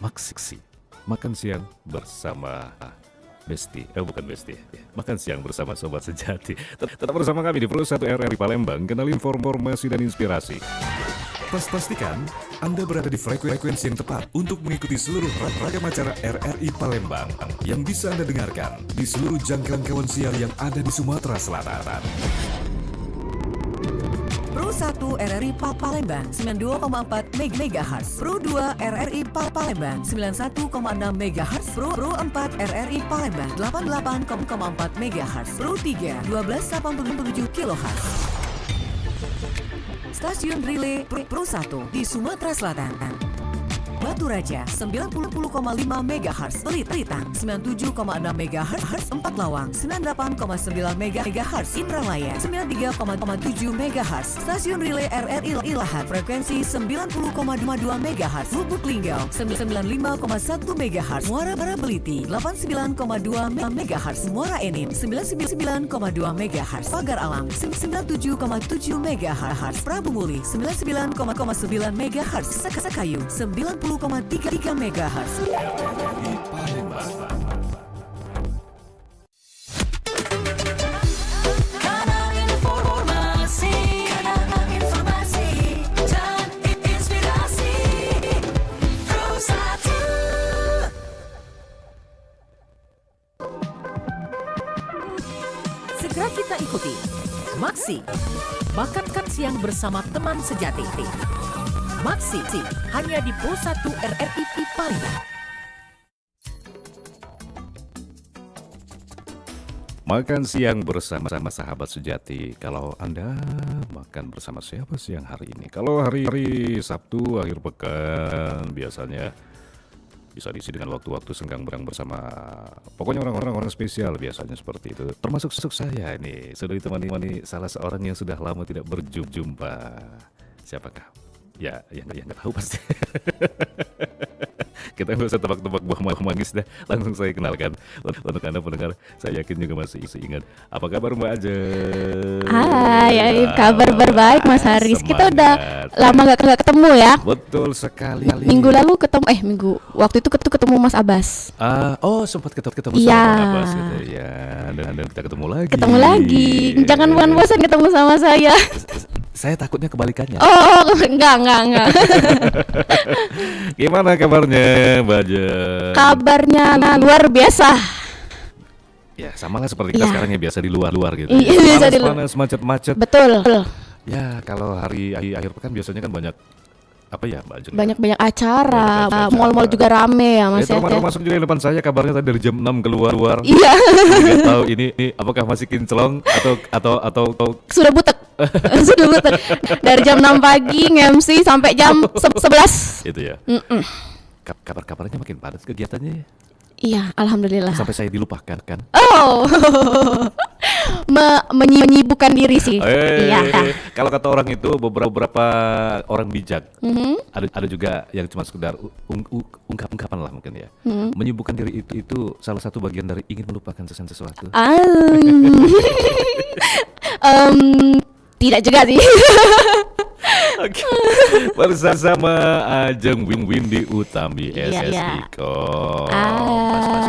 Maksi. Makan siang bersama Besti. Bukan Besti. Makan siang bersama Sobat Sejati. Tetap bersama kami di Pro 1 RRI Palembang. Kenal informasi dan inspirasi. Pastikan Anda berada di frekuensi yang tepat untuk mengikuti seluruh ragam acara RRI Palembang yang bisa Anda dengarkan di seluruh jangkauan siar yang ada di Sumatera Selatan. Pro 1 RRI Palembang 92,4 MHz, Pro 2 RRI Palembang 91,6 MHz, Pro 4 RRI Palembang 88,4 MHz, Pro 3 1287 kHz. Stasiun Relay Pro 1 di Sumatera Selatan. Batu Raja 90,5 MHz, Pelitang 97,6 MHz, Empat Lawang 98,9 MHz, Indralaya 93,7 MHz, Stasiun Relay RRI Ilahat frekuensi 90,2 MHz, Lubuk Linggau 95,1 MHz, Muara Beliti 89,2 MHz, Muara Enim 99,2 MHz, Pagar Alam 97,7 MHz, Prabu Muli 99,9 MHz, Sakayu 90,3 MHz. Kanal informasi dan inspirasi Pro 1. Segera kita ikuti Maksi, makan siang bersama teman sejati. Maksi, hanya di Pro 1 RRI Palembang. Makan siang bersama sahabat sejati. Kalau Anda makan bersama siapa siang hari ini? Kalau hari Sabtu akhir pekan biasanya bisa diisi dengan waktu-waktu senggang berang bersama. Pokoknya orang-orang spesial biasanya seperti itu. Termasuk saya ini sudah ditemani salah seorang yang sudah lama tidak berjumpa. Siapakah? Ya, yang nggak tahu pasti. Kita nggak usah tebak-tebak buah manggis dah. Langsung saya kenalkan. Untuk Anda pendengar, saya yakin juga masih ingat. Apa kabar Mbak Aja? Hai, kabar baik Mas Haris. Kita udah lama nggak ketemu ya. Betul sekali. Minggu lalu ketemu, waktu itu ketemu Mas Abbas. Sempat ketemu Iya. sama Abbas gitu ya. Dan kita ketemu lagi. Jangan bosan ketemu sama saya. Saya takutnya kebalikannya. Enggak. Gimana kabarnya, Mbak Aja? Kabarnya luar biasa. Ya, sama lah seperti kita sekarang ya, biasa di luar gitu. Iya, biasa di luar. Panas, macet-macet. Betul. Ya, kalau hari akhir pekan biasanya kan banyak apa ya, Mbak Aja? Banyak acara. Mal-mal juga rame ya Mas ya. Termasuk juga di depan saya kabarnya tadi dari jam 6 keluar. Iya. Nggak tahu ini apakah masih kinclong atau Sudah butek. Dari jam 6 pagi nge-MC sampai jam 11. itu ya. Kabar-kabarnya makin padat kegiatannya ya. Iya, alhamdulillah. Sampai saya dilupakan kan. Menyibukkan diri sih. Iya. Kalau kata orang itu beberapa orang bijak. Ada juga yang cuma sekedar ungkapan lah mungkin ya. Menyibukkan diri itu salah satu bagian dari ingin melupakan sesuatu. Tidak juga sih. Oke. Bersama Ajeng Windy Utami SSIKO.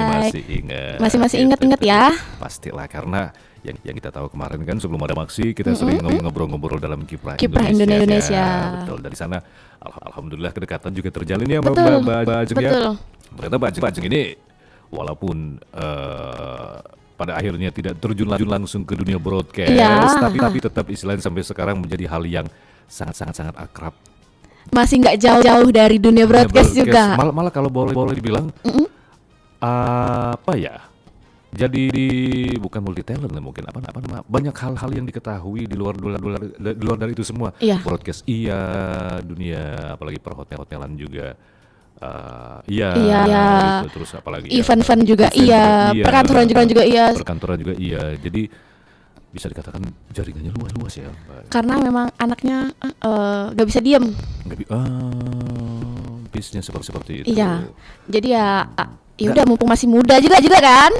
Masih ingat. Masih ingat ya. Pastilah, karena yang kita tahu kemarin kan sebelum ada Maksi kita sering ngobrol-ngobrol dalam Kiprah Indonesia. Ya, betul. Dari sana alhamdulillah kedekatan juga terjalin ya Betul. Mbak Ajeng ya. Betul. Ternyata Mbak Ajeng ini walaupun pada akhirnya tidak terjun langsung ke dunia broadcast, tapi tetap istilahnya sampai sekarang menjadi hal yang sangat akrab. Masih nggak jauh dari dunia broadcast juga. Malah kalau boleh dibilang apa ya? Jadi bukan multi talent mungkin apa banyak hal-hal yang diketahui di luar dari itu semua. Iya. Broadcast dunia apalagi perhotelan juga. Iya. Gitu. Terus apalagi Event juga iya. Perkantoran juga iya. Jadi bisa dikatakan jaringannya luas ya, Mbak. Karena memang anaknya nggak bisa diem. Bisnis seperti itu. Iya. Jadi ya udah mumpung masih muda juga kan.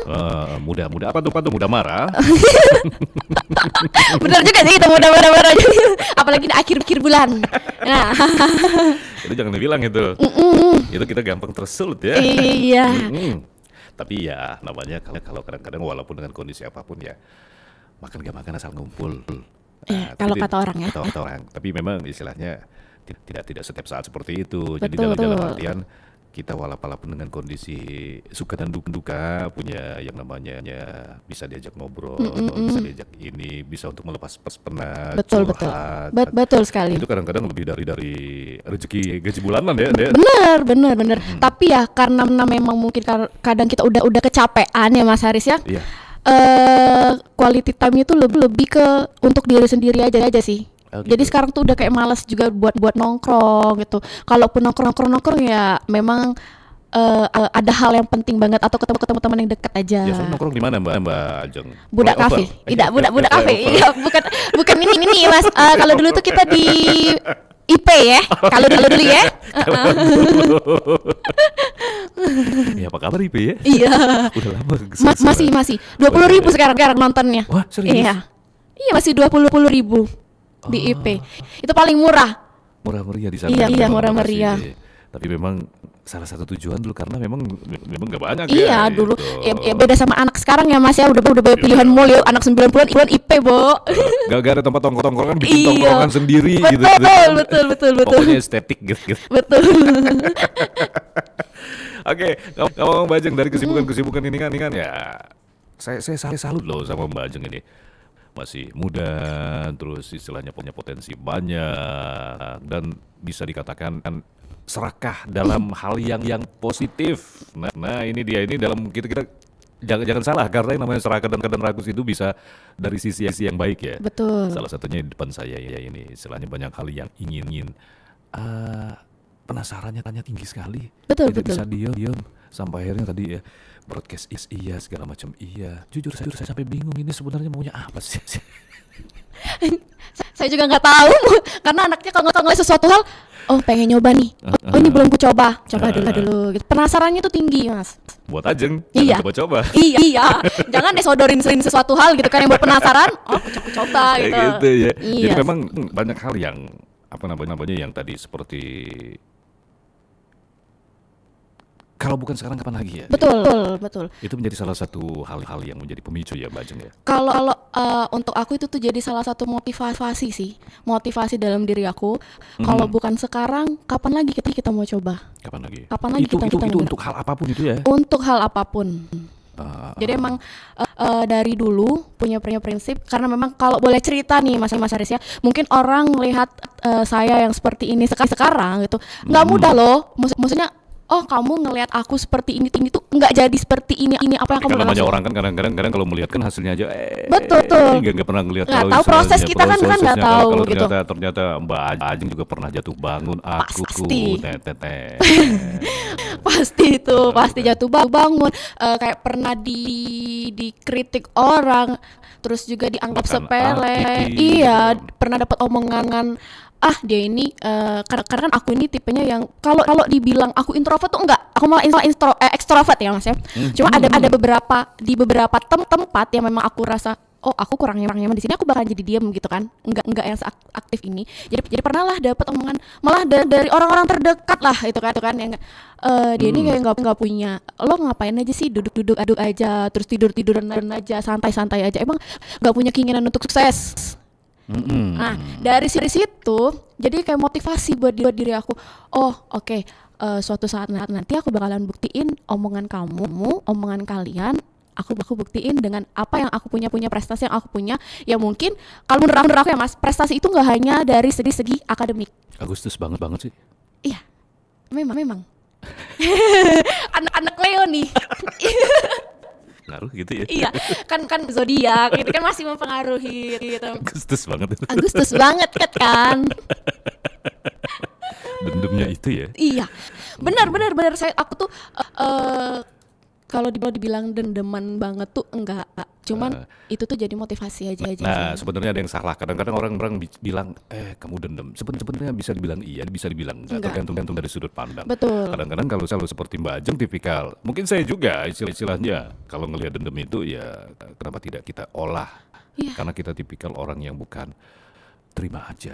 Muda apa tuh muda marah. Bener juga sih itu muda apalagi di akhir bulan. Nah. Itu jangan dibilang itu. itu kita gampang tersulut ya. Iya. Tapi ya namanya kalau kadang-kadang walaupun dengan kondisi apapun ya makan gak makan asal ngumpul. Kalau tapi- kata orang ya. Kata orang. Tapi memang istilahnya tidak setiap saat seperti itu. Jadi Betul, dalam betul. artian kita walaupun dengan kondisi suka dan duka punya yang namanya bisa diajak ngobrol, bisa diajak ini, bisa untuk melepas penat, Betul, betul. curhat. Betul sekali. Itu kadang-kadang lebih dari rezeki gaji bulanan ya. Bener. Tapi ya karena memang mungkin kadang kita udah kecapean ya Mas Haris ya. Iya. Quality time itu lebih ke untuk diri sendiri aja sih. Oh, gitu. Jadi sekarang tuh udah kayak malas juga buat nongkrong gitu. Kalaupun nongkrong ya memang ada hal yang penting banget atau ketemu teman yang dekat aja. Biasanya nongkrong di mana Mbak Ajeng? Budak Flyover? kafe. Tidak, budak kafe. Flyover. Iya, bukan ini Mas. Kalau dulu tuh kita di IP ya. Kalau dulu ya. Ya apa kabar IP ya? Iya. Udah lama. Masih 20.000 sekarang nontonnya. Wah, serius? Iya masih 20.000 di IP. Itu paling murah. Murah meriah di sana. Iya, Memang murah makasih. meriah. Tapi memang salah satu tujuan dulu karena memang gak banyak Iya ya. dulu gitu. ya beda sama anak sekarang ya Mas ya udah banyak pilihan mall ya anak 90-an IP, Bo. Gak ada tempat tongkrongan bikin Iya. tongkrongan sendiri gitu. Betul. Pokoknya estetik gitu. Betul. Oke, kalau Mbak Ajeng dari kesibukan ini kan ya saya salut loh sama Mbak Ajeng ini. Masih muda, terus istilahnya punya potensi banyak dan bisa dikatakan serakah dalam hal yang positif. Nah, ini dia ini dalam kita jangan salah karena yang namanya serakah dan ragus itu bisa dari sisi yang baik ya. Betul. Salah satunya di depan saya ya ini istilahnya banyak hal yang ingin penasarannya tinggi sekali. Betul, Tidak betul. bisa diam sampai akhirnya tadi ya broadcast iya segala macam iya. Jujur saya sampai bingung ini sebenarnya maunya apa sih? Saya juga nggak tahu karena anaknya kalau ngeliat sesuatu hal, oh pengen nyoba nih. Oh ini belum ku coba dulu. Gitu. Penasarannya tuh tinggi Mas. Buat Ajeng, Iya. coba-coba. Iya. Jangan disodorin sesuatu hal gitu kan yang buat penasaran. Oh aku coba Kayak gitu. gitu ya. Jadi Iya. memang banyak hal yang apa namanya yang tadi seperti kalau bukan sekarang kapan lagi ya? Betul. Itu menjadi salah satu hal-hal yang menjadi pemicu ya Mbak Ajeng ya. Kalau untuk aku itu tuh jadi salah satu motivasi sih, motivasi dalam diri aku. Kalau bukan sekarang, kapan lagi kita mau coba? Kapan lagi? Kapan lagi itu, kita itu nyoba? untuk hal apapun itu ya. Untuk hal apapun. Jadi emang dari dulu punya prinsip karena memang kalau boleh cerita nih Mas Haris ya, mungkin orang melihat saya yang seperti ini sekarang gitu nggak mudah loh. Maksudnya oh kamu ngelihat aku seperti ini tuh nggak jadi seperti ini apa yang kamu Kan namanya lakukan. orang kan kadang-kadang kalau melihat kan hasilnya aja Betul. nggak pernah ngelihat Nggak kalau tahu proses istilahnya kita kan prosesnya, nggak tahu kalau gitu. ternyata Mbak Ajeng juga pernah jatuh bangun aku Pasti. teteh. pasti jatuh bangun kayak pernah dikritik orang terus juga dianggap Bahkan sepele. iya. Pernah dapat omongan dia ini karena kan aku ini tipenya yang kalau dibilang aku introvert tuh enggak, aku malah extrovert ya Mas ya. Cuma ada beberapa tempat yang memang aku rasa oh aku kurang nyaman di sini, aku bakal jadi diam gitu kan, enggak yang aktif ini. Jadi pernah lah dapat omongan malah dari orang-orang terdekat lah itu kan yang dia ini kayak nggak punya, lo ngapain aja sih duduk aduk aja terus tiduran aja santai aja, emang nggak punya keinginan untuk sukses. Nah dari situ jadi kayak motivasi buat diri aku. Oh oke, suatu saat nanti aku bakalan buktiin omongan kamu, omongan kalian. Aku buktiin dengan apa yang aku punya prestasi yang aku punya. Ya mungkin kalau menurut aku ya Mas, prestasi itu nggak hanya dari segi akademik. Agustus banget sih. Iya, memang. anak Leo nih. Ngaruh gitu ya. Iya, kan zodiak gitu kan masih mempengaruhi gitu. Agustus banget. Agustus banget kan. Dendamnya itu ya. Iya, benar. Aku tuh kalau dibilang dendeman banget tuh enggak. Cuman itu tuh jadi motivasi aja. Nah, sebenarnya ada yang salah. Kadang-kadang orang bilang, kamu dendam. Sebenarnya bisa dibilang iya, bisa dibilang enggak. Tergantung dari sudut pandang. Betul. Kadang-kadang kalau seperti Mbak Ajeng tipikal, mungkin saya juga istilahnya kalau ngelihat dendam itu ya kenapa tidak kita olah? Iya. Karena kita tipikal orang yang bukan terima aja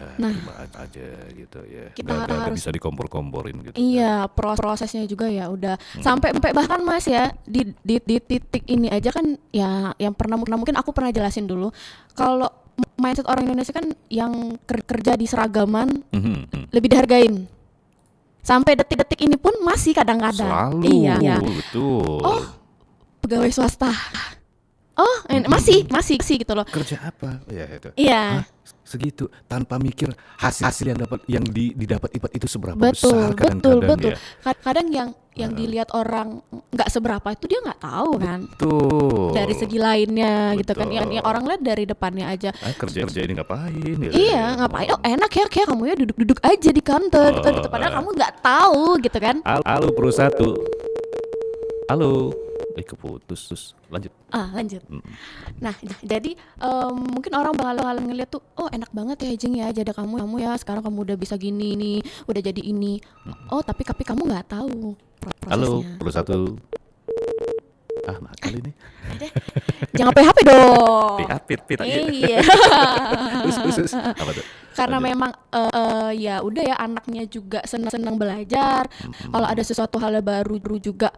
gitu ya. Kita Nggak harus- bisa dikompor-komporin gitu. Iya, prosesnya juga ya udah sampai bahkan Mas ya di titik ini aja kan ya yang pernah mungkin aku pernah jelasin dulu kalau mindset orang Indonesia kan yang kerja di seragaman lebih dihargain. Sampai detik-detik ini pun masih kadang-kadang. Selalu, Iya. betul. Oh, pegawai swasta. Oh, masih gitu loh. Kerja apa? Ya itu. Iya. Hah? Segitu tanpa mikir hasil yang didapat itu seberapa Betul, besar kadang-kadang betul. ya. Kadang yang dilihat orang nggak seberapa itu dia nggak tahu kan. Tuh. Dari segi lainnya gitu kan. Betul. Yang orang lihat dari depannya aja. Kerja ini ngapain? Gitu. Iya, ngapain? Oh, enak ya kayak kamu ya duduk-duduk aja di kantor gitu. Padahal kamu nggak tahu gitu kan. Halo Pro 1. Halo. Keputus. Lanjut. Lanjut. Nah, jadi mungkin orang bakal ngeliat tuh, oh enak banget ya Jeng ya, jadi kamu ya sekarang kamu udah bisa gini nih, udah jadi ini. Oh tapi kamu nggak tahu Halo prosesnya. Pro 1. Nakal ini. Jangan PHP dong. Pit aja. Iya. Usus. Apa tuh? Karena Lanjut. memang ya udah ya anaknya juga senang belajar. Kalau ada sesuatu hal yang baru juga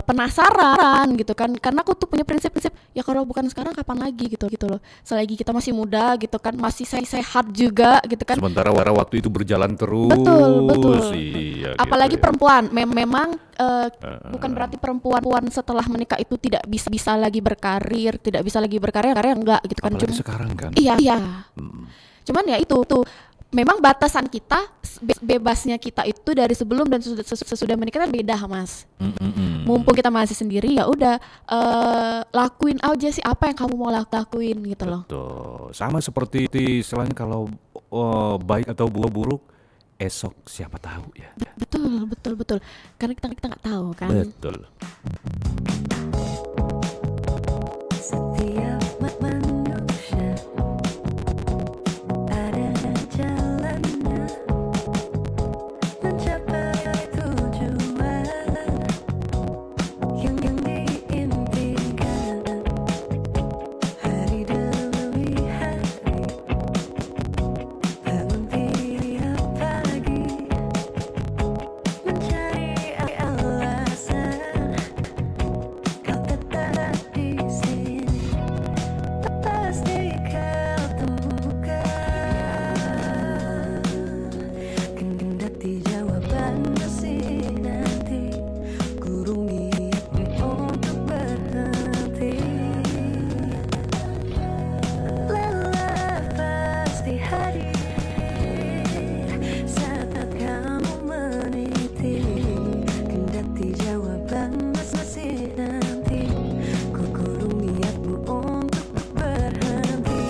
penasaran gitu kan. Karena aku tuh punya prinsip-prinsip ya kalau bukan sekarang kapan lagi gitu loh. Selagi kita masih muda gitu kan, masih sehat juga gitu kan. Sementara waktu itu berjalan terus. Betul. Iya, Apalagi gitu ya. perempuan memang bukan berarti perempuan setelah menikah itu tidak bisa lagi berkarir, karya enggak gitu kan. Apalagi sekarang kan. Iya. Cuman ya itu tuh memang batasan kita bebasnya kita itu dari sebelum dan sesudah menikah kan beda Mas. Mumpung kita masih sendiri ya udah lakuin aja sih apa yang kamu mau lakuin gitu loh. Betul. Sama seperti istilahnya kalau baik atau buruk esok siapa tahu ya. Betul. Karena kita nggak tahu kan. Betul. Setiap manusia ada jalannya mencapai tujuan yang diimpikan hari demi hari bangun tiap pagi mencari alasan kau tetap di sini pasti kau temukan kendati jawaban masih nanti kurung niatmu untuk berhenti lelah pasti hadir saat kamu meniti kendati jawaban masih nanti ku kurung niatmu untuk berhenti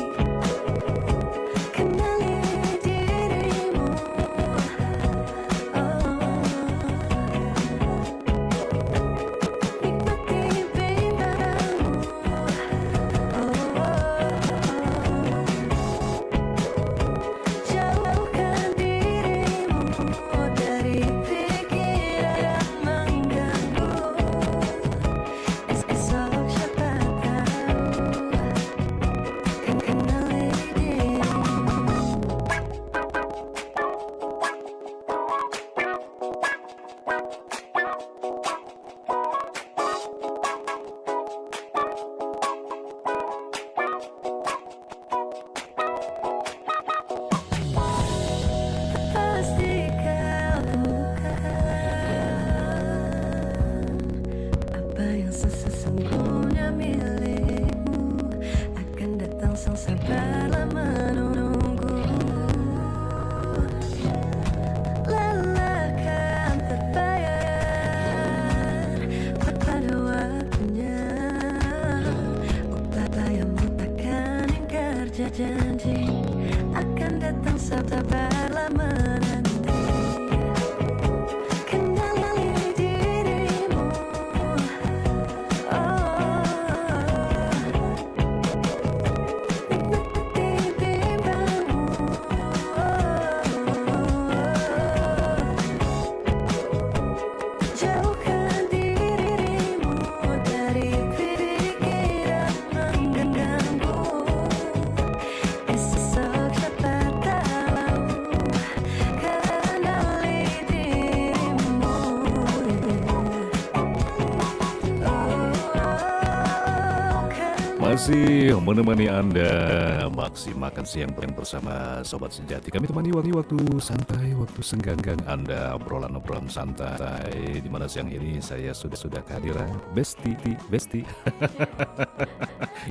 kenali dirimu nikmati bimbangmu jauhkan dirimu dari pikiran mengganggu esok siapa tahu kan kenali dirimu. Pasti kau temukan apa yang sesungguhnya milikmu akan datang sang sabarlah menunggu lelahkan terbayar pada waktunya upah yang takkan ingkar janji akan datang sabarlah menanti kenali dirimu nikmati bimbangmu jauhkan dirimu dari pikiran mengganggu esok siapa tahu Masih menemani Anda makan siang bersama Sobat Sejati. Kami temani waktu santai, waktu senggang Anda, obrolan santai. Di mana siang ini saya sudah kehadiran Besti.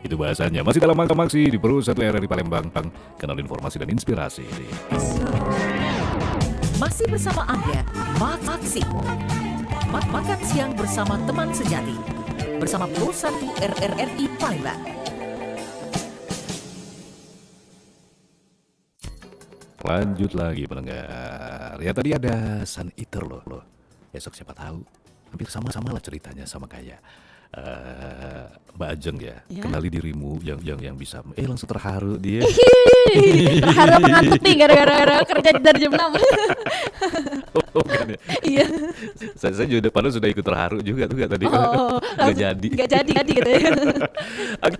Itu bahasanya. Masih dalam maksi di Pro 1 RRI Palembang, kanal informasi dan inspirasi. Masih bersama Anda, Maksi. Makan siang bersama teman sejati. Bersama Pro 1 RRI Palembang. Lanjut lagi pendengar. Ya tadi ada Sun Eater loh. Besok siapa tahu. Hampir sama lah ceritanya sama kayak Mbak Ajeng ya. Kenali dirimu yang bisa langsung terharu dia. Terharu apa ngantuk nih gara-gara kerja dari jam 6. Oh, kan ya? Iya. Saya juga padahal sudah ikut terharu juga tuh tadi. Nggak jadi. Nggak jadi gitu ya.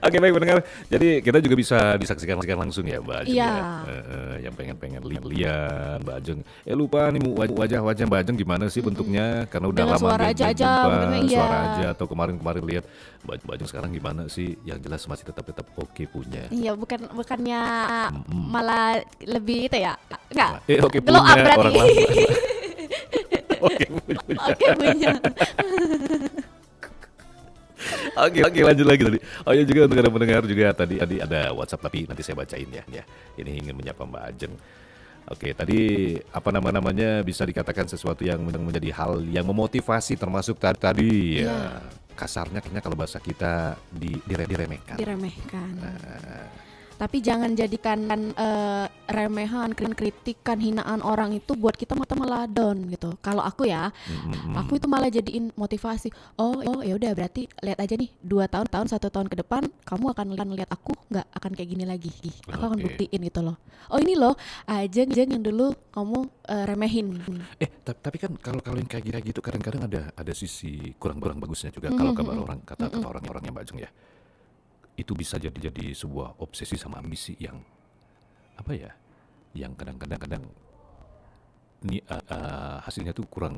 Oke, baik pendengar. Jadi kita juga bisa disaksikan langsung ya Mbak Ajeng Iya. ya. Yang pengen lihat Mbak Ajeng. Lupa nih wajah Mbak Ajeng gimana sih bentuknya karena udah Dengan lama suara nggak aja, jumpa. mungkin iya. Suara aja atau kemarin lihat Mbak Ajeng sekarang gimana sih? Yang jelas masih tetap oke punya. Iya, bukannya malah lebih itu ya. Enggak. Oke Glow up punya berarti. orang lama. Oke punya. Oke punya. Oke, lanjut lagi tadi. Oh ya juga untuk ada pendengar juga tadi ada WhatsApp tapi nanti saya bacain ya. Ini ingin menyapa Mbak Ajeng. Oke, tadi apa namanya bisa dikatakan sesuatu yang menjadi hal yang memotivasi termasuk tadi ya. Kasarnya kayaknya kalau bahasa kita diremehkan. Diremehkan. Tapi jangan jadikan remehan, kritikan, hinaan orang itu buat kita malah down gitu. Kalau aku ya, aku itu malah jadiin motivasi. Oh ya udah berarti lihat aja nih 2 tahun, 1 tahun ke depan kamu akan lihat aku nggak akan kayak gini lagi. Aku akan buktiin gitu loh. Oh ini loh, Ajeng yang dulu kamu remehin. Tapi kan kalau yang kayak gitu kadang-kadang ada sisi kurang bagusnya juga kalau kabar orang kata orang yang Mbak Ajeng ya. Itu bisa jadi sebuah obsesi sama ambisi yang apa ya, yang kadang-kadang ini hasilnya tuh kurang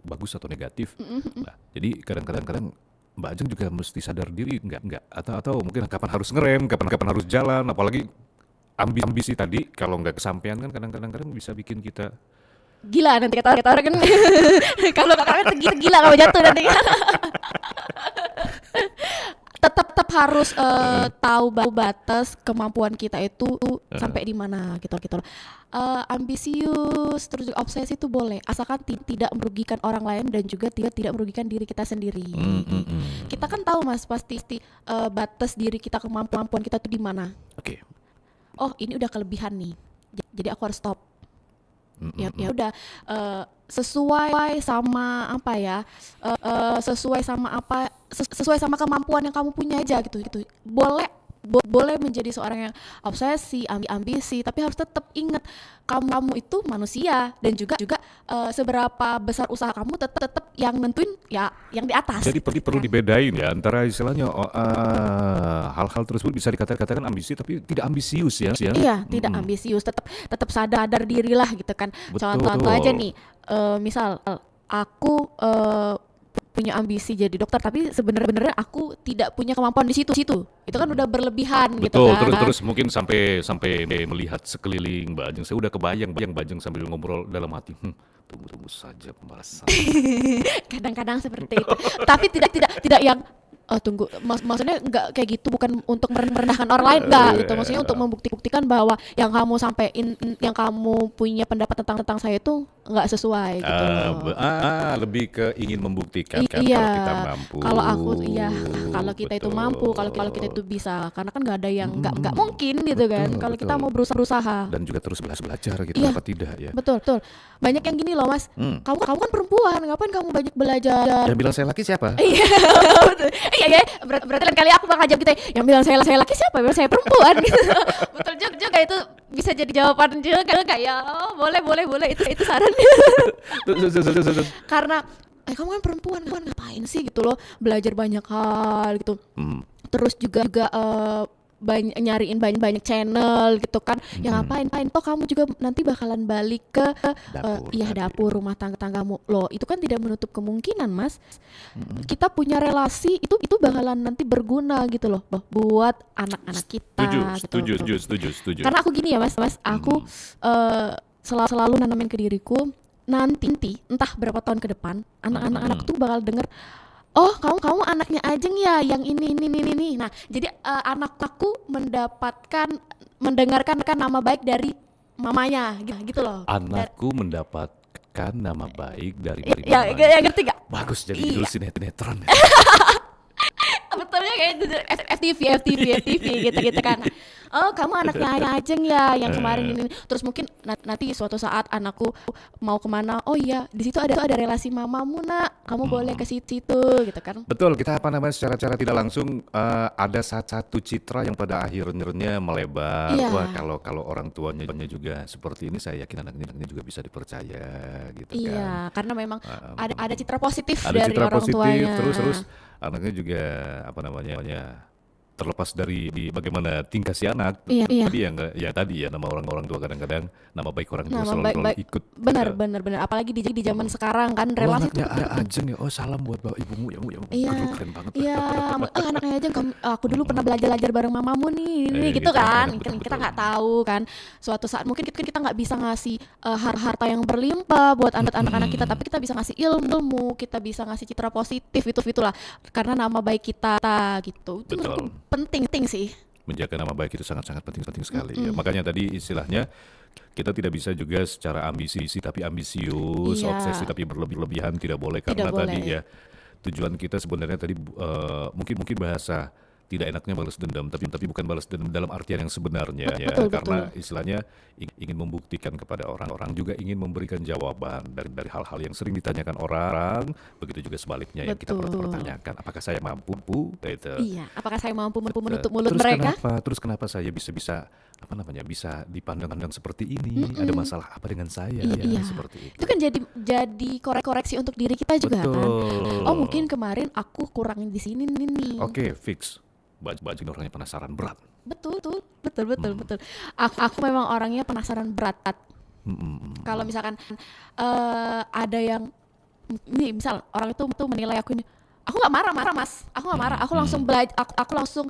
bagus atau negatif. Nah, jadi kadang-kadang Mbak Ajeng juga mesti sadar diri enggak atau mungkin kapan harus ngerem, kapan harus jalan, apalagi ambisi tadi kalau nggak kesampaian kan kadang-kadang bisa bikin kita Gila nanti kata orang kan. Kalau kata gila kalau jatuh nanti. Tetap harus tahu batas kemampuan kita itu sampai di mana gitu. Ambisius terus juga obsesi itu boleh asalkan tidak merugikan orang lain dan juga tidak merugikan diri kita sendiri. Kita kan tahu Mas pasti batas diri kita, kemampuan kita tuh di mana. Oke. Oh ini udah kelebihan nih, jadi aku harus stop. Ya udah sesuai sama apa ya, sesuai sama kemampuan yang kamu punya aja gitu. Boleh menjadi seorang yang obsesi, ambisi, tapi harus tetap ingat kamu itu manusia dan juga seberapa besar usaha kamu tetap yang nentuin ya yang di atas. Jadi perlu dibedain ya antara istilahnya hal-hal tersebut bisa dikatakan ambisi tapi tidak ambisius ya. Iya, tidak ambisius, tetap sadar diri lah gitu kan. Betul. Contoh aja nih, misal aku punya ambisi jadi dokter tapi sebenarnya aku tidak punya kemampuan di situ. Itu kan udah berlebihan gitu Betul, kan. terus mungkin sampai melihat sekeliling Mbak Ajeng. Saya udah kebayang Mbak Ajeng sambil ngobrol dalam hati. Tunggu saja pembahasan. Kadang-kadang seperti itu. Tapi tidak yang tunggu, maksudnya enggak kayak gitu, bukan untuk merendahkan orang lain, enggak gitu. Maksudnya untuk membuktikan bahwa yang kamu sampaikan, yang kamu punya pendapat tentang saya itu enggak sesuai gitu. Lebih ke ingin membuktikan kan Iya. kalau kita mampu. Kalau kita itu mampu, kalau kita itu bisa, karena kan nggak ada yang nggak mungkin gitu kan. Kalau kita mau berusaha. Dan juga terus belajar gitu, Iya. apa tidak ya? Betul. Banyak yang gini loh Mas. Kamu kan perempuan, ngapain kamu banyak belajar? Yang bilang saya laki siapa? Iya, iya. Berarti lain kali aku bakal jawab gitu. Yang bilang saya laki siapa? Bilang saya perempuan. Gitu. Betul juga itu bisa jadi jawaban juga kayak boleh itu saran. Karena kamu kan perempuan, ngapain sih gitu loh, belajar banyak hal gitu. Terus juga nyariin banyak channel gitu kan. Ya ngapain toh kamu juga nanti bakalan balik ke dapur rumah tanggamu. Loh, itu kan tidak menutup kemungkinan, Mas. Kita punya relasi itu bakalan nanti berguna gitu loh buat anak-anak kita gitu. Setuju. Karena aku gini ya, Mas, aku selalu nanamin ke diriku, nanti entah berapa tahun ke depan anak-anak tuh bakal denger, oh kamu anaknya Ajeng ya yang ini. Nah jadi anakku mendengarkan nama baik dari mamanya gitu loh. Anakku mendapatkan nama baik dari Ya mamanya. ngerti gak? Bagus jadi judul sinetron. Betulnya kayak FTV gitu kan. Oh kamu anaknya Ajeng ya yang kemarin ini. Terus mungkin nanti suatu saat anakku mau kemana, oh iya di situ ada relasi mamamu nak, kamu boleh ke situ gitu kan. Betul, kita secara tidak langsung ada satu citra yang pada akhirnya melebar. Iya. Wah kalau orang tuanya juga seperti ini, saya yakin anaknya juga bisa dipercaya gitu kan. Iya, karena memang ada citra positif Ada dari citra orang positif, tuanya. terus anaknya juga terlepas dari bagaimana tingkah si anak. Iya. Tadi ya nama orang tua kadang-kadang nama baik orang tua Nama selalu baik. ikut. Benar. Apalagi di zaman sekarang kan relasi anaknya ada Ajeng ya. Oh salam buat ibumu ya. Iya. Aduh, keren banget. Iya, anaknya aja aku dulu pernah belajar bareng mamamu nih, gitu kan. Kita nggak tahu kan. Suatu saat mungkin kita nggak bisa ngasih harta yang berlimpah buat anak-anak kita, tapi kita bisa ngasih ilmu, kita bisa ngasih citra positif itulah. Karena nama baik kita gitu. Itu Betul. penting sih. Menjaga nama baik itu sangat-sangat penting sekali ya. Makanya tadi istilahnya kita tidak bisa juga secara ambisi tapi ambisius, Iya. obsesi tapi berlebihan tidak boleh, karena Tidak tadi boleh. ya tujuan kita sebenarnya tadi mungkin bahasa tidak enaknya balas dendam, tapi bukan balas dendam dalam artian yang sebenarnya ya, Betul. karena istilahnya ingin membuktikan kepada orang juga ingin memberikan jawaban dari hal-hal yang sering ditanyakan orang, begitu juga sebaliknya yang kita Betul. pertanyakan, apakah saya mampu gitu. Iya, apakah saya mampu menutup mulut Terus mereka? kenapa saya bisa bisa dipandang seperti ini? Ada masalah apa dengan saya ya Iya. seperti itu? Itu kan jadi koreksi untuk diri kita juga kan. Betul. Oh mungkin kemarin aku kurang di sini nih. Oke, fix. Baju orangnya penasaran berat. Betul. Aku memang orangnya penasaran berat. Kalau misalkan ada yang ini misal orang itu menilai aku ini, aku nggak marah Mas, aku nggak marah, aku langsung belajar, aku langsung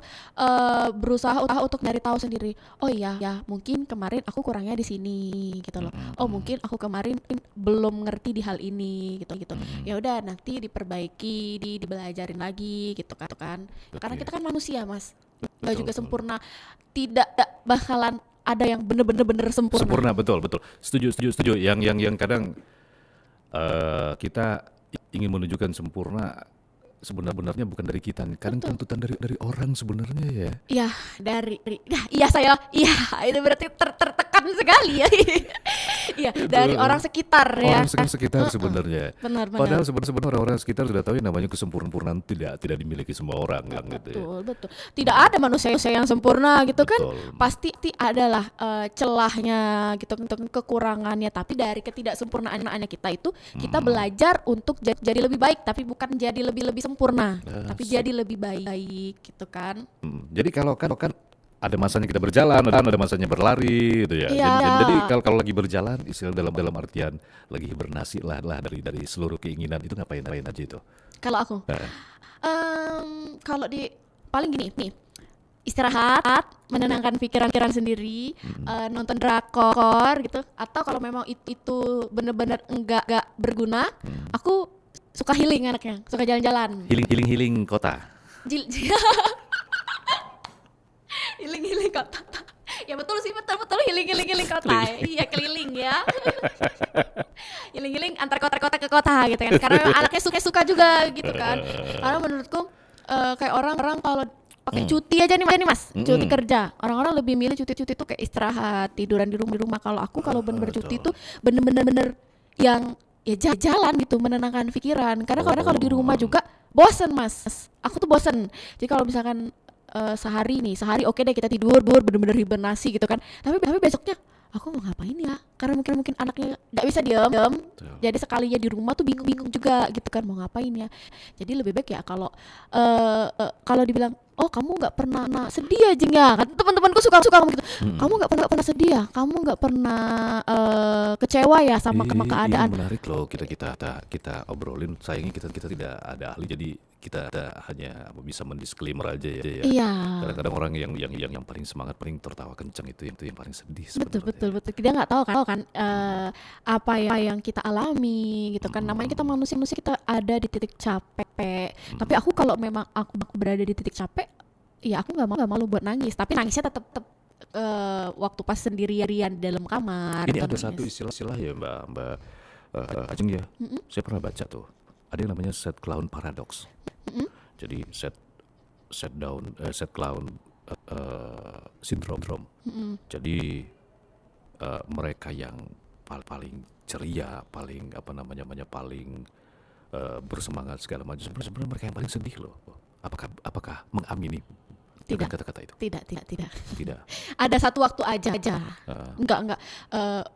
berusaha untuk nyari tahu sendiri. Oh iya ya, mungkin kemarin aku kurangnya di sini gitu loh. Oh mungkin aku kemarin belum ngerti di hal ini gitu. Ya udah nanti diperbaiki, dibelajarin lagi gitu kan. Karena kita kan manusia Mas, nggak juga sempurna, tidak bakalan ada yang bener-bener sempurna. Betul. Setuju. Yang kadang kita ingin menunjukkan sempurna sebenarnya bukan dari kita, kadang tuntutan dari orang sebenarnya ya. Iya, itu berarti tertekan sekali ya. Iya, dari orang sekitar ya. Orang sekitar sebenarnya. Benar. Padahal sebenarnya orang sekitar sudah tahu yang namanya kesempurnaan tidak dimiliki semua orang kan gitu ya. Betul. Tidak ada manusia yang sempurna gitu kan. Betul. Pasti adalah celahnya gitu, kekurangannya. Tapi dari ketidaksempurnaannya kita itu kita belajar untuk jadi lebih baik, tapi bukan jadi lebih sempurna, tapi jadi lebih baik gitu kan. Jadi kalau kan ada masanya kita berjalan, ada masanya berlari gitu ya. Iya. Jadi kalau lagi berjalan, istilah dalam artian lagi hibernasi lah dari seluruh keinginan itu, ngapain aja itu. Kalau aku, Nah, kalau di paling gini nih, istirahat, menenangkan pikiran sendiri, nonton drakor gitu, atau kalau memang itu benar-benar enggak berguna, aku suka healing anaknya, suka jalan-jalan. healing kota. Healing kota. Ya betul healing kota. Iya keliling ya. Healing antar kota ke kota gitu kan. Karena memang anaknya suka juga gitu kan. Karena menurutku kayak orang kalau pakai cuti aja nih Mas, cuti kerja. Orang-orang lebih milih cuti itu kayak istirahat, tiduran di rumah. Kalau aku kalau bener cuti itu bener-bener yang ya jalan gitu, menenangkan pikiran. Karena kalau di rumah juga bosen Mas. Aku tuh bosen. Jadi kalau misalkan sehari oke deh kita tidur bener-bener hibernasi gitu kan. Tapi besoknya aku mau ngapain ya? karena mungkin anaknya nggak bisa diam, jadi sekalinya di rumah tuh bingung juga gitu kan mau ngapain ya. Jadi lebih baik ya kalau dibilang, oh kamu nggak pernah sedih aja ya, kan teman-temanku suka ngomong gitu, kamu nggak pernah sedih ya, kamu nggak pernah kecewa ya sama keadaan. Ini menarik loh, kita obrolin. Sayangnya kita tidak ada ahli, jadi kita hanya bisa mendisklaimer aja ya. Iya. Kadang-kadang orang yang paling semangat, paling tertawa kencang itu yang paling sedih Betul sebenarnya. dia nggak tahu kan apa yang kita alami gitu kan. Namanya kita manusia kita ada di titik capek. Tapi aku kalau memang aku berada di titik capek, ya aku nggak malu buat nangis, tapi nangisnya tetap waktu pas sendirian di dalam kamar. Ini atau ada nangis. satu istilah ya Mbak Ajeng ya. Saya pernah baca tuh. Ada yang namanya sad clown paradox. Jadi sad clown syndrome. Jadi mereka yang paling ceria, paling paling bersemangat segala macam, sebenarnya mereka yang paling sedih loh. Apakah mengamini dengan Tidak. kata-kata itu? Tidak. Tidak. Ada satu waktu aja. Enggak.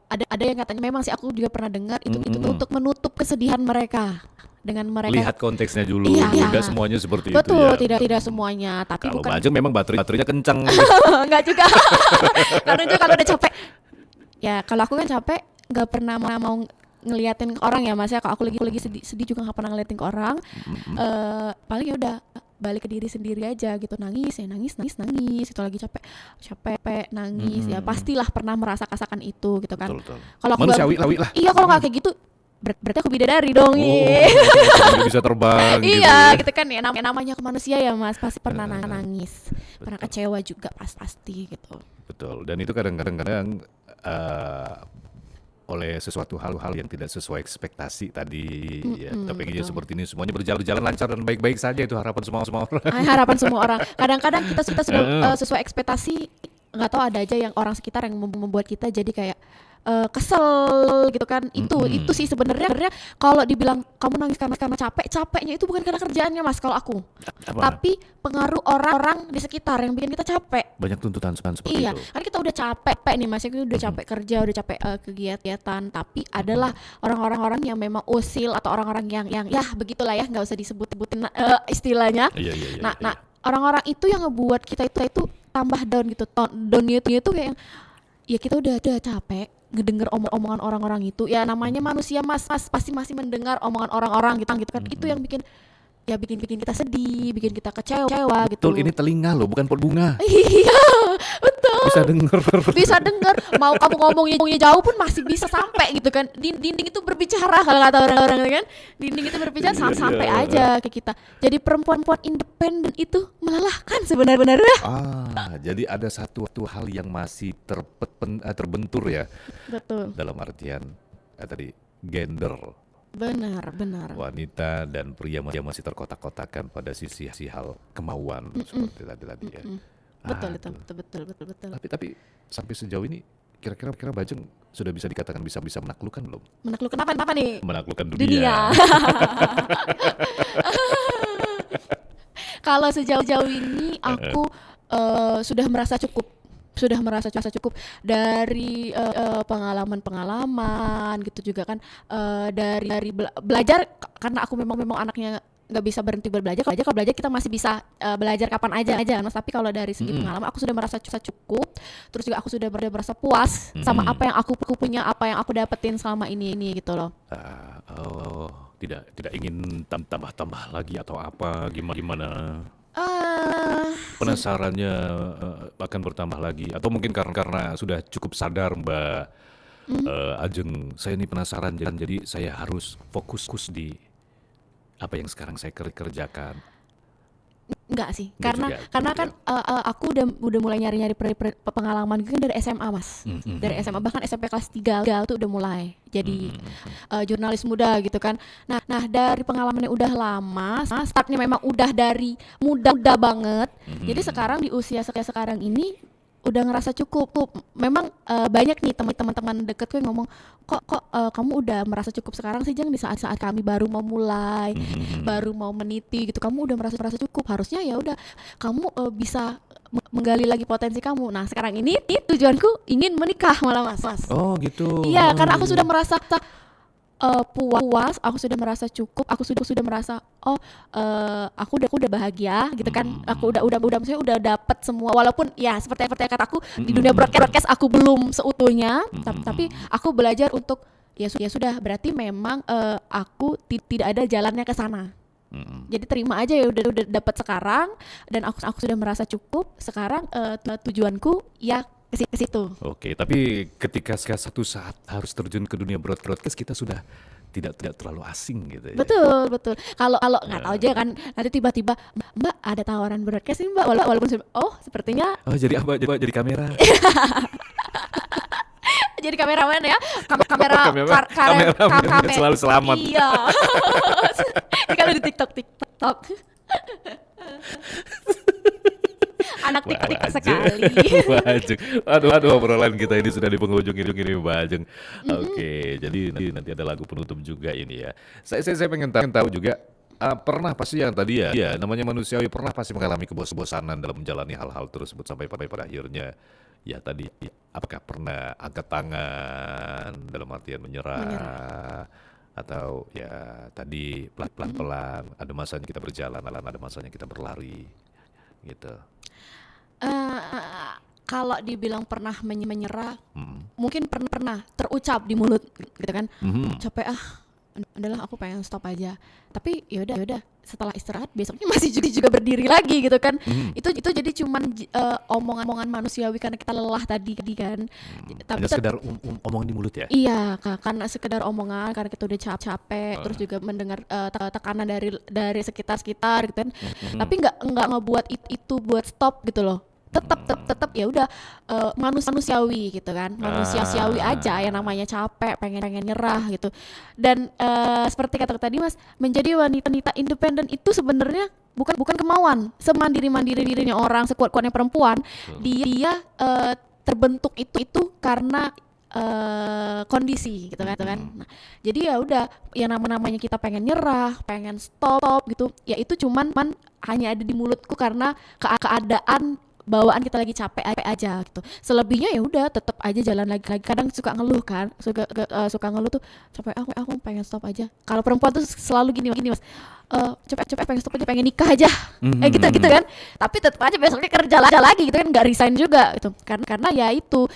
Ada yang katanya memang sih aku juga pernah dengar itu untuk menutup kesedihan mereka dengan mereka. Lihat konteksnya dulu. Iya. Tidak semuanya seperti Betul, itu ya. tidak semuanya, tapi Kalau bukan Mbak Ajeng memang baterainya kencang. enggak juga. Karena juga kalau udah capek. Ya, kalau aku kan capek enggak pernah mau ngeliatin ke orang ya Mas ya. Kalau aku lagi sedih juga enggak pernah ngeliatin ke orang. Paling ya udah balik ke diri sendiri aja gitu, nangis itu lagi capek nangis ya pastilah pernah merasakan itu gitu kan. Betul. Kalau aku Manusiawi lah. iya kalau nggak kayak gitu berarti aku bidadari dong. Dia bisa terbang gitu. Iya gitu kan ya namanya ke manusia ya Mas, pasti pernah nangis, pernah kecewa juga pasti gitu. Betul. Dan itu kadang-kadang oleh sesuatu hal yang tidak sesuai ekspektasi tadi ya. Kita pengennya seperti ini, semuanya berjalan lancar dan baik-baik saja, itu harapan semua orang. Harapan semua orang. Kadang-kadang kita sudah sesuai ekspektasi, nggak tahu ada aja yang orang sekitar yang membuat kita jadi kayak kesel gitu kan. Itu sih sebenarnya kalau dibilang kamu nangis karena capeknya itu bukan karena kerjaannya Mas kalau aku. Apa? Tapi pengaruh orang di sekitar yang bikin kita capek. Banyak tuntutan seperti Iya, itu. kan kita udah capek nih Mas, kita udah capek kerja, udah capek kegiatan, tapi adalah orang-orang yang memang usil atau orang-orang yang ya begitulah ya, nggak usah disebut-sebutin istilahnya. Iya. Nah, orang-orang itu yang ngebuat kita itu tambah down gitu. Downnya itu kayak ya kita udah capek ngedenger omongan orang-orang itu. Ya namanya manusia Mas pasti masih mendengar omongan orang-orang gitu kan. Itu yang bikin kita sedih, bikin kita kecewa gitu. Betul, ini telinga loh, bukan pot bunga. Iya, betul. Bisa denger. Bisa denger. Mau kamu ngomongnya jauh pun masih bisa sampai gitu kan. Dinding itu berbicara kalau kata orang-orang kan. Dinding itu berbicara sampai aja ke kita. Jadi perempuan independen itu melelahkan sebenarnya. Jadi ada satu hal yang masih terbentur ya. Betul. Dalam artian tadi gender. Benar. Wanita dan pria masih terkotak-kotakan pada sisi hal kemauan seperti tadi ya. Betul. Tapi sampai sejauh ini kira-kira Bajeng sudah bisa dikatakan bisa menaklukkan belum? Menaklukkan apa nih? Menaklukkan Dunia. dunia. Kalau sejauh ini aku sudah merasa cukup dari pengalaman gitu juga kan, dari belajar karena aku memang anaknya nggak bisa berhenti belajar. Kalau belajar kita masih bisa belajar kapan aja Mas. Tapi kalau dari segi pengalaman aku sudah merasa cukup. Terus juga aku sudah merasa puas sama apa yang aku punya, apa yang aku dapetin selama ini gitu loh. Tidak ingin tambah lagi atau apa gimana? Penasarannya akan bertambah lagi atau mungkin karena sudah cukup sadar Mbak Ajeng, saya ini penasaran jadi saya harus fokus di apa yang sekarang saya kerjakan. Enggak sih, Enggak karena juga, kan aku udah mulai nyari pengalaman gitu kan dari SMA Mas. Dari SMA, bahkan SMP kelas 3 tuh udah mulai jadi jurnalis muda gitu kan. Nah dari pengalamannya udah lama, startnya memang udah dari muda banget. Jadi sekarang di usia sekarang ini udah ngerasa cukup. Memang banyak nih teman-teman deketku yang ngomong, kok kamu udah merasa cukup sekarang sih Jeng, di saat-saat kami baru mau mulai, baru mau meniti gitu, kamu udah merasa cukup. Harusnya ya udah kamu bisa menggali lagi potensi kamu. Nah sekarang ini tujuanku ingin menikah malah mas. Oh gitu. Iya, Oh, karena aku iya. sudah merasa puas, aku sudah merasa cukup, aku sudah merasa aku udah bahagia gitu kan. Aku udah maksudnya udah dapat semua, walaupun ya seperti kataku di dunia broadcast aku belum seutuhnya, tapi aku belajar untuk ya sudah berarti memang aku tidak ada jalannya ke sana. Jadi terima aja ya udah dapat sekarang, dan aku sudah merasa cukup sekarang. Tujuanku ya ke situ. Oke, tapi ketika satu saat harus terjun ke dunia broadcast, kita sudah tidak terlalu asing gitu ya. Betul. Kalau nggak tahu aja kan, nanti tiba-tiba Mbak ada tawaran broadcast nih Mbak, walaupun sepertinya Oh, jadi apa? Jadi kamera. jadi kameramen ya, kamera Kameramen selalu selamat. Iya. Ini kalau di TikTok. Anak TikTok sekali. Bajeng. Aduh, obrolan kita ini sudah di penghujung ini Bajeng. Oke, jadi nanti ada lagu penutup juga ini ya. Saya pengen tahu juga, pernah pasti yang tadi ya, namanya manusiawi, pernah pasti mengalami kebosanan dalam menjalani hal-hal tersebut sampai pada akhirnya ya tadi, apakah pernah angkat tangan dalam artian menyerah. Atau ya tadi pelan-pelan, ada masanya kita berjalan, ada masanya kita berlari gitu. Kalau dibilang pernah menyerah, mungkin pernah terucap di mulut gitu kan, capek adalah aku pengen stop aja. Tapi ya udah setelah istirahat besoknya masih juga berdiri lagi gitu kan. Itu jadi cuman omongan manusiawi karena kita lelah tadi kan. Tapi Hanya sekedar omongan di mulut ya. iya, karena sekedar omongan, karena kita udah capek, terus juga mendengar tekanan dari sekitar gitu kan. Tapi nggak ngebuat itu buat stop gitu loh. Tetap ya udah manusiawi gitu kan, manusiawi aja yang namanya capek, pengen nyerah gitu. Dan seperti kata tadi Mas, menjadi wanita independen itu sebenarnya bukan kemauan, semandiri-mandirinya orang, sekuat-kuatnya perempuan. Dia terbentuk itu karena kondisi gitu kan. Nah, jadi ya udah, yang namanya kita pengen nyerah, pengen stop gitu, ya itu cuman hanya ada di mulutku karena keadaan bawaan kita lagi capek aja gitu. Selebihnya ya udah tetap aja jalan lagi. Kadang suka ngeluh kan, suka ngeluh tuh, capek aku pengen stop aja. Kalau perempuan tuh selalu gini Mas, capek pengen stop aja, pengen nikah aja, gitu kan. Tapi tetap aja besoknya kerja lagi gitu kan, nggak resign juga gitu. Karena ya itu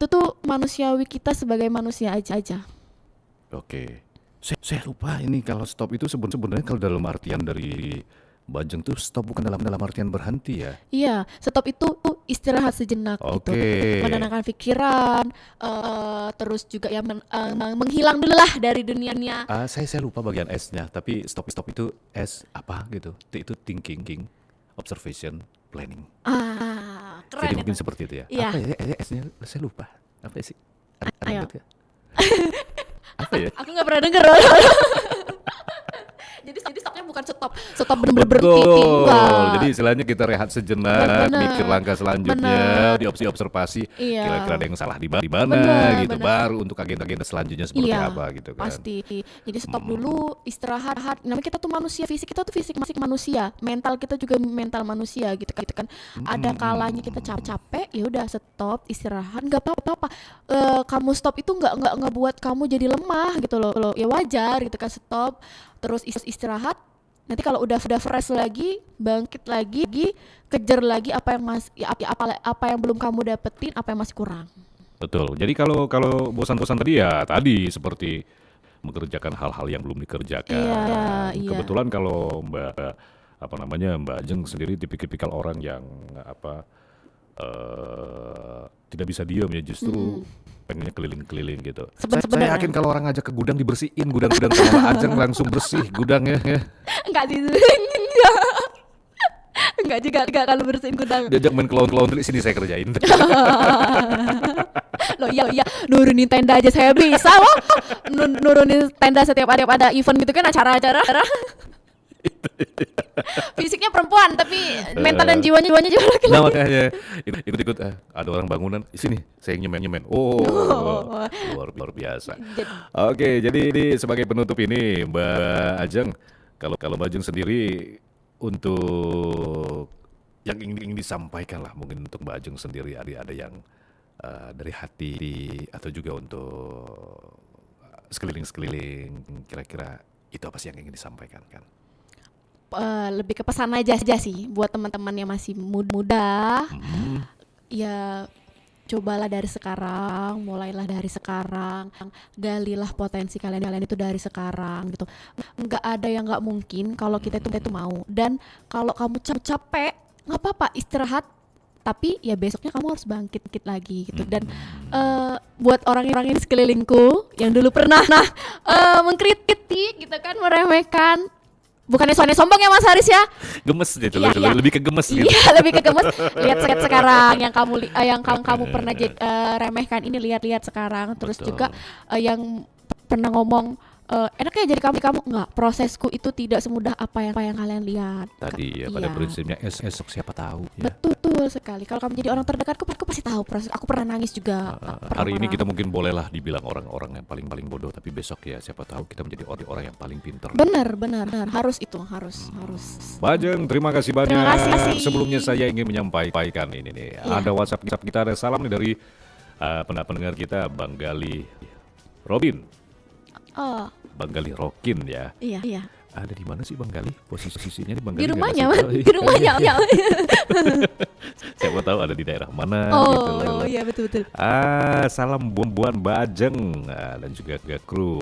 tuh manusiawi kita sebagai manusia aja. Oke. Saya lupa ini, kalau stop itu sebenarnya kalau dalam artian dari Bajeng tuh stop bukan dalam artian berhenti ya. Iya, stop itu istirahat sejenak gitu, menenangkan pikiran, terus juga ya menghilang dulu lah dari dunianya. Saya lupa bagian S-nya, tapi stop itu S apa gitu. Itu thinking, observation, planning. Keren Jadi itu. mungkin seperti itu ya. Iya. Apa ya S-nya? Saya lupa. Apa sih? Ada Ayo. ingat ya? Apa ya? Aku nggak pernah denger. Jadi stopnya bukan stop bener-bener berhenti. Betul. Jadi istilahnya kita rehat sejenak, Bener. mikir langkah selanjutnya, diobservasi Iya. kira-kira ada yang salah di mana gitu. Bener. Baru untuk agenda selanjutnya seperti Iya, apa gitu kan. pasti. Jadi stop dulu, istirahat. Namanya kita tuh manusia, fisik kita tuh fisik manusia, mental kita juga mental manusia gitu kan. Ada kalanya kita capek, ya udah stop, istirahat, nggak apa-apa. Kamu stop itu nggak ngebuat kamu jadi lemah gitu loh. Ya wajar gitu kan, stop, terus istirahat. Nanti kalau udah fresh lagi, bangkit lagi, kejar lagi apa yang belum kamu dapetin, apa yang masih kurang. Betul. Jadi kalau bosan-bosan tadi ya tadi seperti mengerjakan hal-hal yang belum dikerjakan. Iya. Kebetulan kalau Mbak Jeng sendiri tipikal orang yang tidak bisa diam ya, justru pengennya keliling-keliling gitu. Saya yakin kalau orang ngajak ke gudang dibersihin, gudang sama Mbak Ajeng langsung bersih gudangnya ya. Enggak sih. Enggak juga kalau bersihin gudang. Diajak main ke laundry, sini saya kerjain. Loh iya, nurunin tenda aja saya bisa loh. Nurunin tenda setiap ada event gitu kan, acara-acara. Fisiknya perempuan tapi mental dan jiwanya juga laki-laki. Nah makanya ikut-ikut ada orang bangunan di sini saya nyemen. Oh, luar biasa. Oke, jadi sebagai penutup ini Mbak Ajeng, kalau Mbak Ajeng sendiri untuk yang ingin disampaikan lah mungkin untuk Mbak Ajeng sendiri ada yang dari hati atau juga untuk sekeliling kira-kira itu apa sih yang ingin disampaikan kan? Lebih ke pesan aja sih buat teman-teman yang masih muda. Ya cobalah dari sekarang, mulailah dari sekarang, galilah potensi kalian itu dari sekarang gitu. Nggak ada yang nggak mungkin kalau kita itu mau. Dan kalau kamu capek, nggak apa-apa istirahat. Tapi ya besoknya kamu harus bangkit lagi gitu. Dan buat orang-orang di sekelilingku yang dulu pernah mengkritik gitu kan, meremehkan. Bukannya sombong ya Mas Haris ya? Gemes gitu, Iya. lebih ke gemes gitu. Iya, lebih ke gemes. Lihat sekarang yang kamu pernah remehkan ini, lihat sekarang. Terus Betul. juga yang pernah ngomong enaknya jadi kamu enggak, prosesku itu tidak semudah apa yang kalian lihat. Tadi ya pada Iya. prinsipnya esok siapa tahu ya. Betul sekali. Kalau kamu jadi orang terdekatku, aku pasti tahu proses. Aku pernah nangis juga. pernah Hari ini marah. kita mungkin bolehlah dibilang orang-orang yang paling bodoh, tapi besok ya siapa tahu kita menjadi orang yang paling pintar. Benar. Harus itu, harus. Mbak Ajeng, terima kasih banyak. Terima kasih. Sebelumnya saya ingin menyampaikan ini nih. Iya. Ada WhatsApp kita, ada salam nih dari pendengar kita Bang Gali Robin. Oh, Bang Gali Rokin ya. iya. Ada di mana sih Bang Gali? Posisinya di Bang Di Gali. nggak rumahnya, kasih Mas. tahu. Di rumahnya. Siapa tahu ada di daerah mana gitu loh. Oh, iya betul. Salam buan Mbak Ajeng dan juga kru.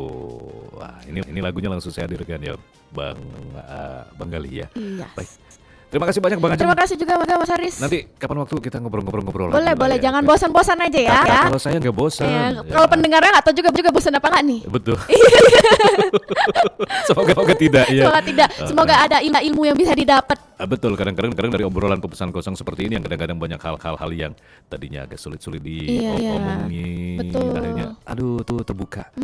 Wah, ini lagunya langsung saya hadirkan ya Bang Gali ya. Iya. Baik. Terima kasih banyak Bang Ajeng. Terima kasih juga Mas Haris. Nanti kapan waktu kita ngobrol-ngobrol lagi. Boleh, lah ya. jangan bosan-bosan aja ya. Kalau saya nggak bosan. Ya, ya. kalau pendengarnya nggak tahu juga bosan apa nggak nih? Betul. Semoga tidak ya. Semoga tidak. Semoga ada ilmu yang bisa didapat. Betul, kadang-kadang dari obrolan pesan kosong seperti ini yang kadang-kadang banyak hal-hal yang tadinya agak sulit diomongin. Betul. Akhirnya aduh tuh terbuka.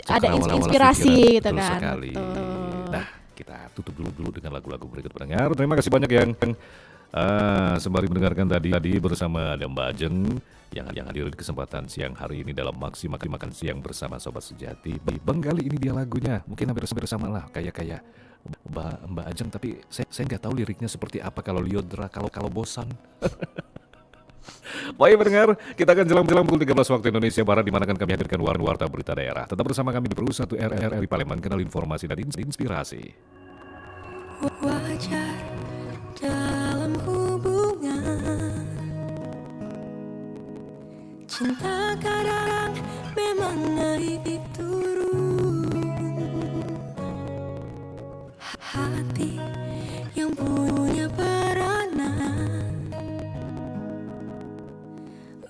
Ada Cakrawala-wala inspirasi pikiran. gitu Betul kan. sekali. Betul. Nah, kita tutup dulu dengan lagu-lagu berikut pendengar. Terima kasih banyak yang sembari mendengarkan tadi bersama ada Mbak Ajeng yang hadir di kesempatan siang hari ini dalam makan siang bersama Sobat Sejati. Bang Gali ini dia lagunya, mungkin hampir sama lah kayak Mbak Ajeng, tapi saya nggak tahu liriknya seperti apa kalau Liodra kalau bosan. Baik pendengar, kita akan jelang pukul 13 waktu Indonesia Barat di mana akan kami hadirkan warta berita daerah. Tetap bersama kami di Pro 1 RRI Palembang, kenal informasi dan inspirasi. Wajar dalam hubungan, cinta kadang memang naik turun. Hati yang punya peranan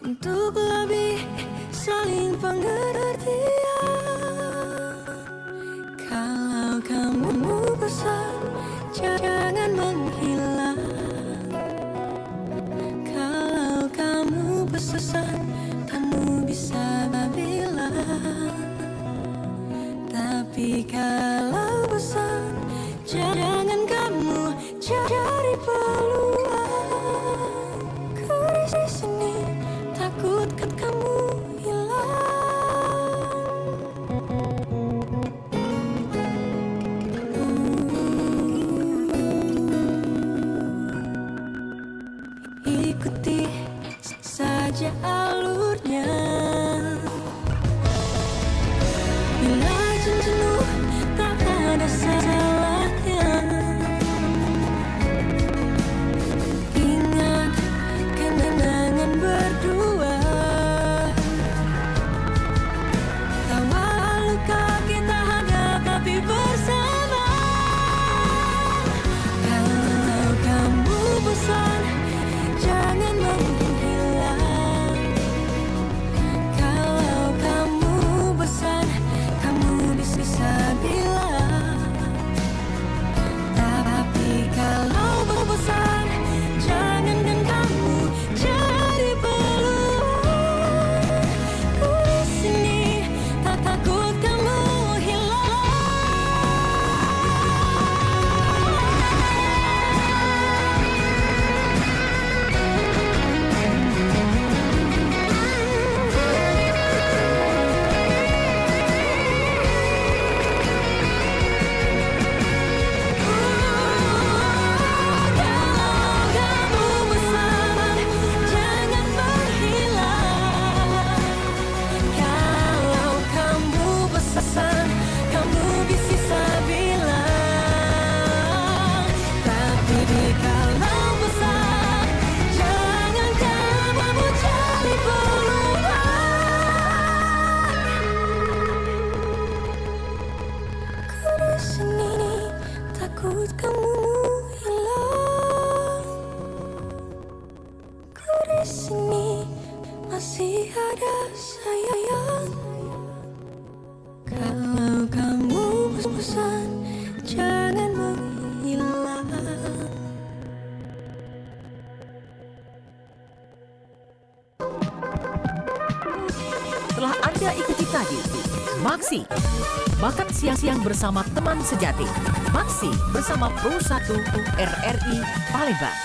untuk lebih saling pengertian. Kalau kamu bosan, jangan menghilang. Kalau kamu bosan, kamu bisa bilang. Tapi kalau bosan, jangan kamu cari peluang. Ku di sini takut kamu hilang. Ikuti saja alurnya. Bila jenuh tak ada salahnya. Ingat kenangan berdua. Tawa luka kita hadapi bersama. Kalau kamu bosan, jangan kamu hilang. Ku di sini masih ada sayang. Kalau kamu bosan, jangan menghilang. Telah Anda ikuti tadi Maksi Makan siang-siang bersama teman sejati. Maksi bersama Pro 1 RRI Palembang.